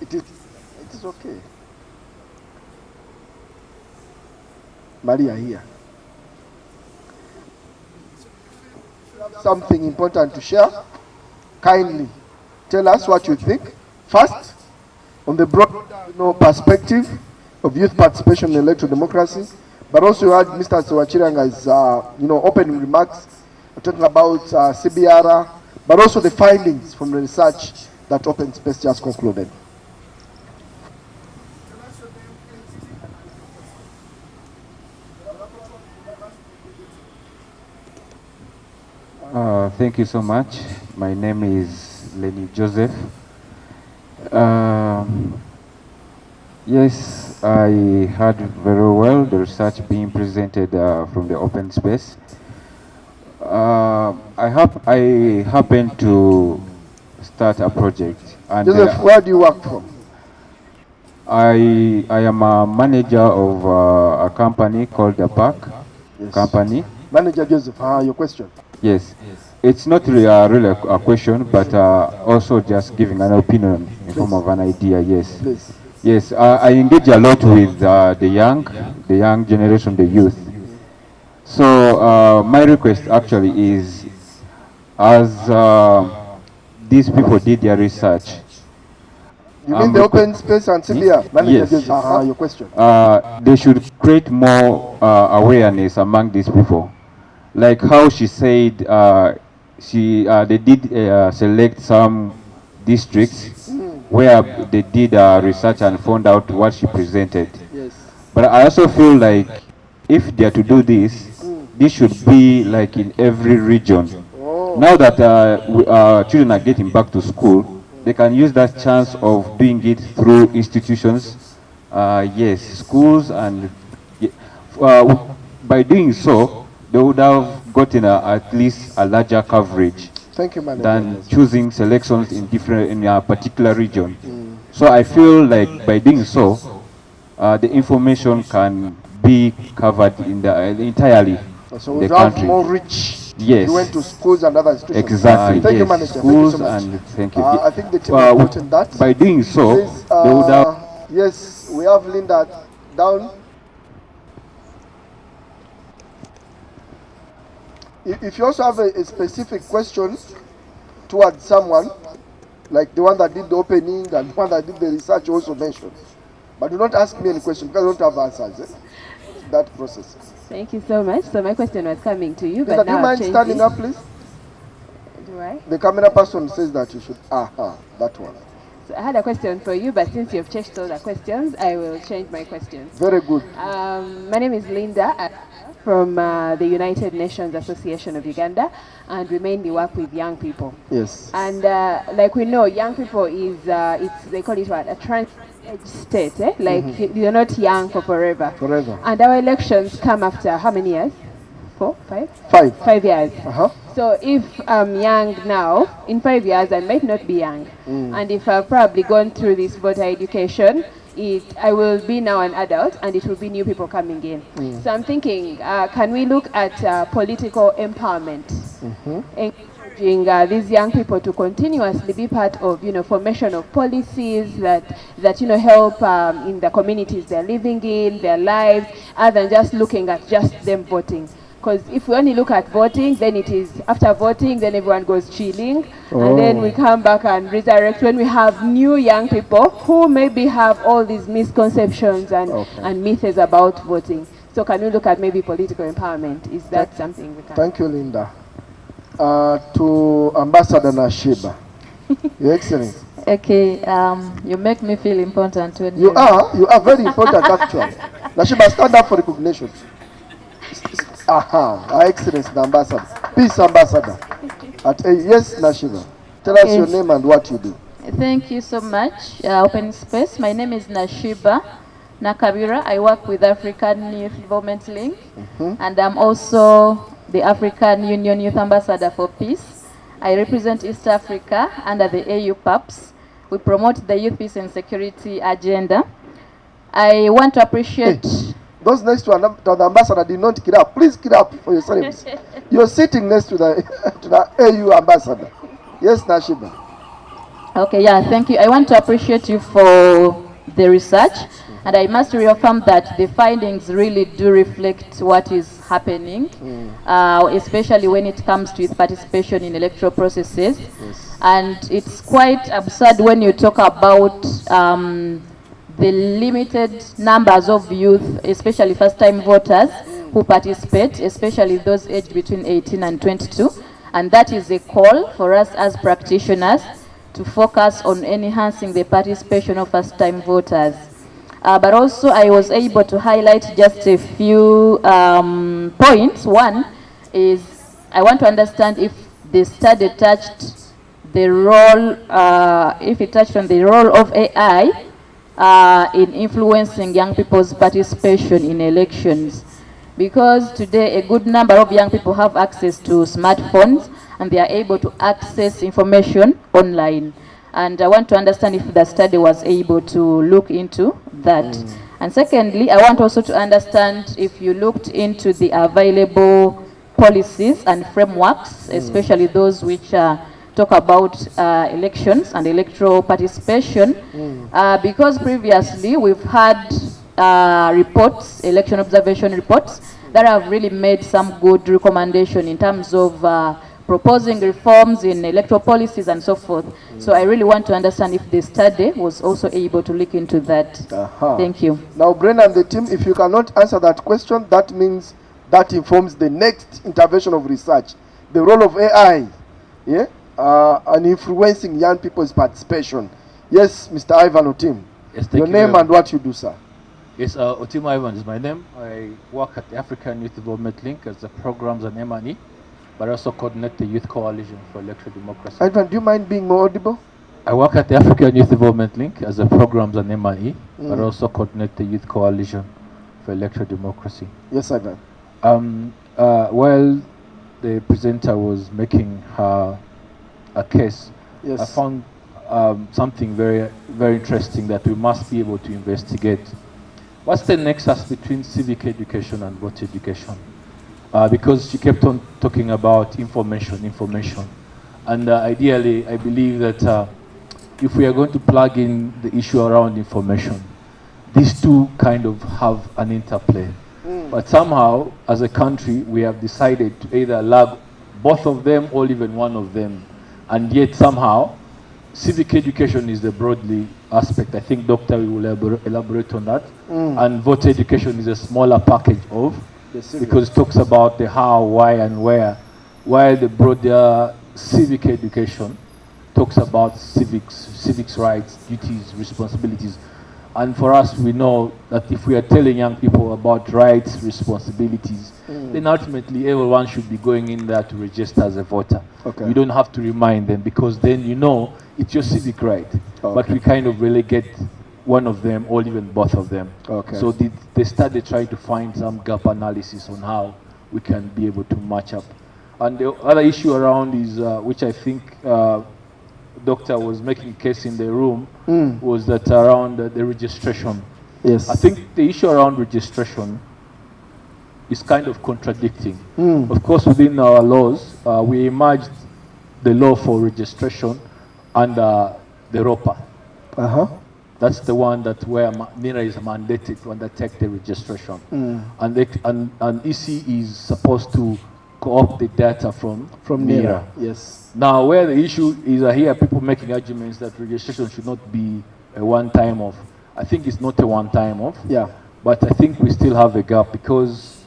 It is okay. Maria here. Something important to share. Kindly tell us what you think. First, on the broad perspective of youth participation in electoral democracy, but also you had Mr. Sewachiranga's opening remarks talking about CBR, but also the findings from the research that Open Space just concluded. Thank you so much. My name is Lenny Joseph. Yes, I heard very well the research being presented from the open space. I happen to start a project. And Joseph, where do you work from? I am a manager of a company called the Park Company. Manager Joseph, your question. Yes. It's not really a question, but also just giving an opinion in form of an idea. Yes. Please. Yes, I engage a lot with the young generation, the youth. So my request actually is, as these people did their research. You mean the open space and CBR? Manager Yes. Joseph, your question. They should create more awareness among these people. Like how she said, they did select some districts where they did research and found out what she presented. Yes. But I also feel like if they are to do this, this should be like in every region. Now that children are getting back to school, they can use that chance of doing it through institutions, yes, schools, and by doing so, they would have gotten at least a larger coverage. Thank you, Manager. Than choosing selections in a particular region. So I feel like by doing so, the information can be covered in entirely so the we have country. more reach. Yes. You went to schools and other institutions. Exactly. Thank you, Yes. Manager. Schools thank you so much. and thank you. I think the team has gotten that. By doing so, Please, they would have. yes, we have Linda down. If you also have a specific question towards someone, like the one that did the opening and the one that did the research, also mention. But do not ask me any question because I don't have answers. That process. Thank you so much. So my question was coming to you, Linda, but do you now mind standing up, please? Do I? The camera person says that you should. That one. So I had a question for you, but since you've changed all the questions, I will change my questions. Very good. My name is Linda from the United Nations Association of Uganda, and we mainly work with young people. Yes. And like we know, young people is they call it what, a trans state, eh? Like you're not young for forever. Forever. And our elections come after how many years? 4, 5? 5. 5 years. Uh-huh. So if I'm young now, in 5 years I might not be young. And if I've probably gone through this voter education, I will be now an adult and it will be new people coming in. So I'm thinking, can we look at political empowerment? Encouraging these young people to continuously be part of, formation of policies that help in the communities they're living in, their lives, other than just looking at just them voting. Because if we only look at voting, then it is after voting, then everyone goes chilling, and then we come back and resurrect when we have new young people who maybe have all these misconceptions and myths about voting. So can we look at maybe political empowerment? Is that something we can? Thank you, Linda. To Ambassador Nashiba. Your Excellency. Okay, you make me feel important when you are very important actually. Nashiba, stand up for recognition. Her Excellency the Ambassador. Peace Ambassador. Yes, Nashiba. Tell us your name and what you do. Thank you so much. Open Space. My name is Nashiba Nakabira. I work with African Youth Development Link, and I'm also the African Union Youth Ambassador for Peace. I represent East Africa under the AU PAPS. We promote the youth peace and security agenda. I want to appreciate... Hey, those next to the ambassador did not get up. Please get up for your service. You're sitting next to the AU ambassador. Yes, Nashiba. Okay, yeah, thank you. I want to appreciate you for the research, and I must reaffirm that the findings really do reflect what is happening, especially when it comes to youth participation in electoral processes. Yes. And it's quite absurd when you talk about the limited numbers of youth, especially first-time voters, who participate, especially those aged between 18 and 22. And that is a call for us as practitioners to focus on enhancing the participation of first-time voters. But also I was able to highlight just a few points. One is I want to understand if the study touched the role, if it touched on the role of AI in influencing young people's participation in elections. Because today a good number of young people have access to smartphones and they are able to access information online. And I want to understand if the study was able to look into that. And secondly, I want also to understand if you looked into the available policies and frameworks, especially those which talk about elections and electoral participation, because previously we've had reports, election observation reports, that have really made some good recommendation in terms of proposing reforms in electoral policies and so forth. So I really want to understand if the study was also able to look into that. Thank you. Now, Brenna and the team, if you cannot answer that question, that means that informs the next intervention of research, the role of AI, yeah, and influencing young people's participation. Yes, Mr. Ivan Otim. Yes, thank Your you name very and what you do, sir. Yes, Otim Ivan is my name. I work at the African Youth Development Link as the programs and M&E, but also coordinate the Youth Coalition for Electoral Democracy. Ivan, do you mind being more audible? I work at the African Youth Development Link as the programs and M&E, but also coordinate the Youth Coalition for Electoral Democracy. Yes, Ivan. While the presenter was making her a case, Yes. I found something very, very interesting that we must be able to investigate. What's the nexus between civic education and voter education? Because she kept on talking about information. And ideally, I believe that if we are going to plug in the issue around information, these two kind of have an interplay. But somehow, as a country, we have decided to either lag both of them or even one of them. And yet somehow, civic education is the broadly aspect. I think Doctor will elaborate on that. And voter education is a smaller package of, because it talks about the how, why, and where, while the broader civic education talks about civics rights, duties, responsibilities. And for us, we know that if we are telling young people about rights, responsibilities, then ultimately everyone should be going in there to register as a voter. Okay. You don't have to remind them, because then you know it's your civic right. But we kind of relegate one of them or even both of them. Okay. So they started trying to find some gap analysis on how we can be able to match up. And the other issue around is, which I think Doctor was making a case in the room, was that around the registration. Yes. I think the issue around registration is kind of contradicting. Of course, within our laws, we emerged the law for registration under the ROPA. That's the one that where NIRA is mandated to undertake the registration. And EC is supposed to co-opt the data from NIRA. Yes. Now, where the issue is, I hear people making arguments that registration should not be a one-time off. I think it's not a one-time off. Yeah. But I think we still have a gap, because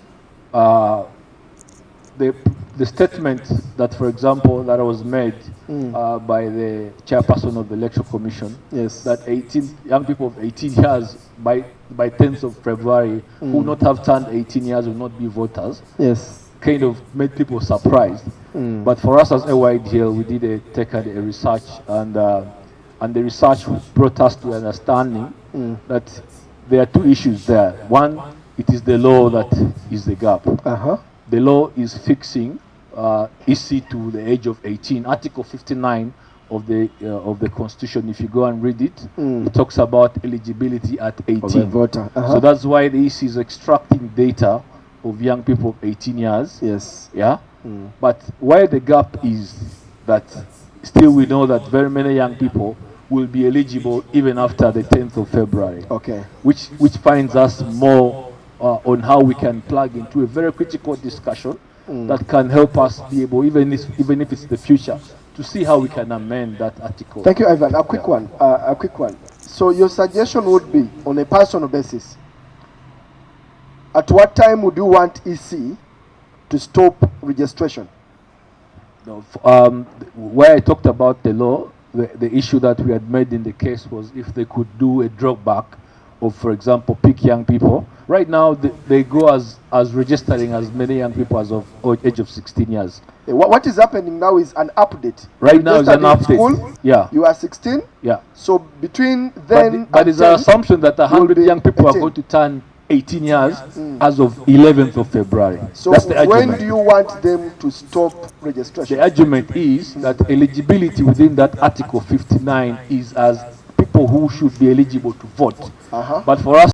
the statement that, for example, that was made by the chairperson of the Electoral Commission, Yes. that young people of 18 years by 10th of February who will not have turned 18 years will not be voters. Yes. Kind of made people surprised. But for us as AYDL, we did take a research, and the research brought us to understanding that there are two issues there. One, it is the law that is the gap. The law is fixing EC to the age of 18. Article 59 of the Constitution, if you go and read it, it talks about eligibility at 18. Of a voter. So that's why the EC is extracting data of young people of 18 years. Yes. Yeah. But where the gap is that still we know that very many young people will be eligible even after the 10th of February. Okay. Which finds us more on how we can plug into a very critical discussion that can help us be able, even if it's the future, to see how we can amend that article. Thank you, Ivan. A quick one. A quick one. So your suggestion would be, on a personal basis, at what time would you want EC to stop registration? No, where I talked about the law, the issue that we had made in the case was if they could do a drawback of, for example, pick young people. Right now, they go as registering as many young people as of age of 16 years. What is happening now is an update. Right now is an update. School, yeah. You are 16. Yeah. So between then but it's an assumption that 100 young people 18. are going to turn 18 years as of 11th of February. So that's the argument. when do you want them to stop registration? The argument is that eligibility within that Article 59 is as people who should be eligible to vote. But for us